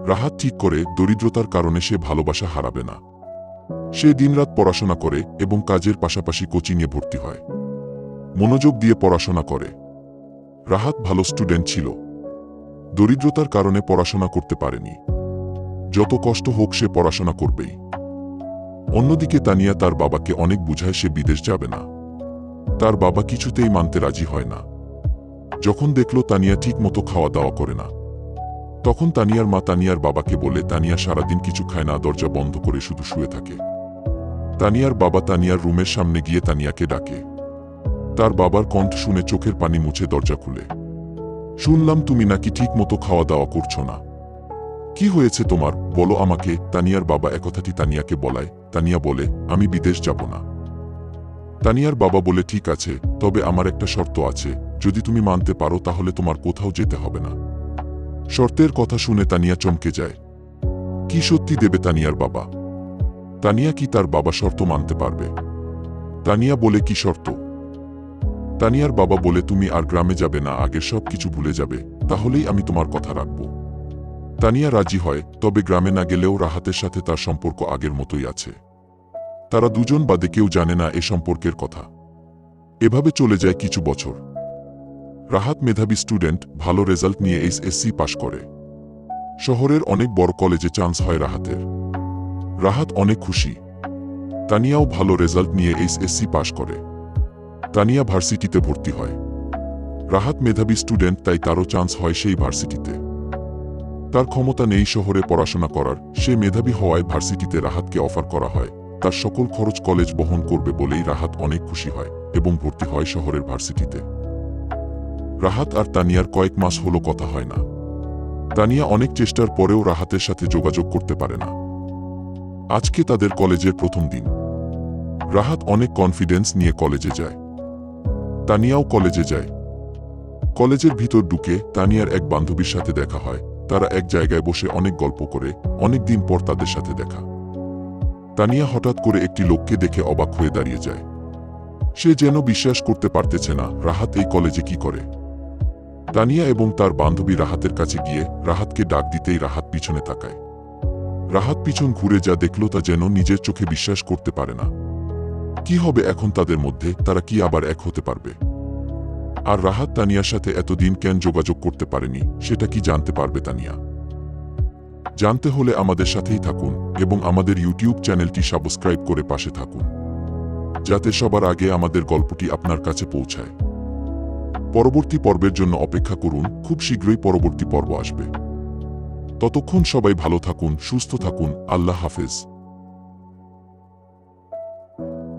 রাহাত ঠিক করে দরিদ্রতার কারণে সে ভালোবাসা হারাবে না। সে দিনরাত পড়াশোনা করে এবং কাজের পাশাপাশি কোচিংয়ে ভর্তি হয়। মনোযোগ দিয়ে পড়াশোনা করে। রাহাত ভালো স্টুডেন্ট ছিল। দরিদ্রতার কারণে পড়াশোনা করতে পারেনি। যত কষ্ট হোক সে পড়াশোনা করবেই। অন্যদিকে তানিয়া তার বাবাকে অনেক বুঝায় সে বিদেশ যাবে না। তার বাবা কিছুতেই মানতে রাজি হয় না। যখন দেখল তানিয়া ঠিক মতো খাওয়া দাওয়া করে না, তখন তানিয়ার মা তানিয়ার বাবাকে বলে তানিয়া সারাদিন কিছু খায় না, দরজা বন্ধ করে শুধু শুয়ে থাকে। তানিয়ার বাবা তানিয়ার রুমের সামনে গিয়ে তানিয়াকে ডাকে। তার বাবার কণ্ঠ শুনে চোখের পানি মুছে দরজা খুলে। শুনলাম তুমি নাকি ঠিক মতো খাওয়া দাওয়া করছো না। কি হয়েছে তোমার, বলো আমাকে। তানিয়ার বাবা একথাটি তানিয়াকে বলায়। তানিয়া বলে, আমি বিদেশ যাব না। তানিয়ার বাবা বলে, ঠিক আছে, তবে আমার একটা শর্ত আছে, যদি তুমি মানতে পারো তাহলে তোমার কোথাও যেতে হবে না। শর্তের কথা শুনে তানিয়া চমকে যায়। কি সত্যি দেবে তানিয়ার বাবা? তানিয়া কি তার বাবা শর্ত মানতে পারবে? তানিয়া বলে, কি শর্ত? তানিয়ার বাবা বলে, তুমি আর গ্রামে যাবে না, আগের সব কিছু ভুলে যাবে, তাহলেই আমি তোমার কথা রাখব। তানিয়া রাজি হয়, তবে গ্রামে না গেলেও রাহাতের সাথে তার সম্পর্ক আগের মতোই আছে। তারা দুজন বাদে কেউ জানে না এ সম্পর্কের কথা। এভাবে চলে যায় কিছু বছর। রাহাত মেধাবী স্টুডেন্ট, ভালো রেজাল্ট নিয়ে এইচএসসি পাশ করে। শহরের অনেক বড় কলেজে চান্স হয় রাহাতের। রাহাত অনেক খুশি। তানিয়াও ভালো রেজাল্ট নিয়ে এইচএসসি পাশ করে। তানিয়া ভার্সিটিতে ভর্তি হয়। রাহাত মেধাবী স্টুডেন্ট, তাই তারও চান্স হয় সেই ভার্সিটিতে। তার ক্ষমতা নেই শহরে পড়াশোনা করার, সে মেধাবী হওয়ায় ভার্সিটিতে রাহাতকে অফার করা হয়। তার সকল খরচ কলেজ বহন করবে বলেই রাহাত অনেক খুশি হয় এবং ভর্তি হয় শহরের ভার্সিটিতে। রাহাত আর তানিয়ার কয়েক মাস হলো কথা হয় না। তানিয়া অনেক চেষ্টার পরেও রাহাতের সাথে যোগাযোগ করতে পারে না। আজকে তাদের কলেজের প্রথম দিন। রাহাত অনেক কনফিডেন্স নিয়ে কলেজে যায়। তানিয়াও কলেজে যায়। কলেজের ভিতর ঢুকে তানিয়ার এক বান্ধবীর সাথে দেখা হয়। তারা এক জায়গায় বসে অনেক গল্প করে। অনেক দিন পর তাদের সাথে দেখা। তানিয়া হঠাৎ করে একটি লোককে দেখে অবাক হয়ে দাঁড়িয়ে যায়। সে যেন বিশ্বাস করতে পারতেছে না, রাহাত এই কলেজে কি করে? তানিয়া এবং তার বান্ধবী রাহাতের কাছে গিয়ে রাহাতকে ডাক দিতেই রাহাত পিছনে তাকায়। রাহাত পিছন ঘুরে যা দেখল তা যেন নিজের চোখে বিশ্বাস করতে পারে না। কি হবে এখন তাদের মধ্যে? তারা কি আবার এক হতে পারবে? আর রাহাত তানিয়ার সাথে এতদিন কেন যোগাযোগ করতে পারেনি, সেটা কি জানতে পারবে তানিয়া? জানতে হলে আমাদের সাথেই থাকুন এবং আমাদের ইউটিউব চ্যানেলটি সাবস্ক্রাইব করে পাশে থাকুন, যাতে সবার আগে আমাদের গল্পটি আপনার কাছে পৌঁছায়। পরবর্তী পর্বের জন্য অপেক্ষা করুন, খুব শীঘ্রই পরবর্তী পর্ব আসবে। ততক্ষণ সবাই ভালো থাকুন, সুস্থ থাকুন। আল্লাহ হাফেজ।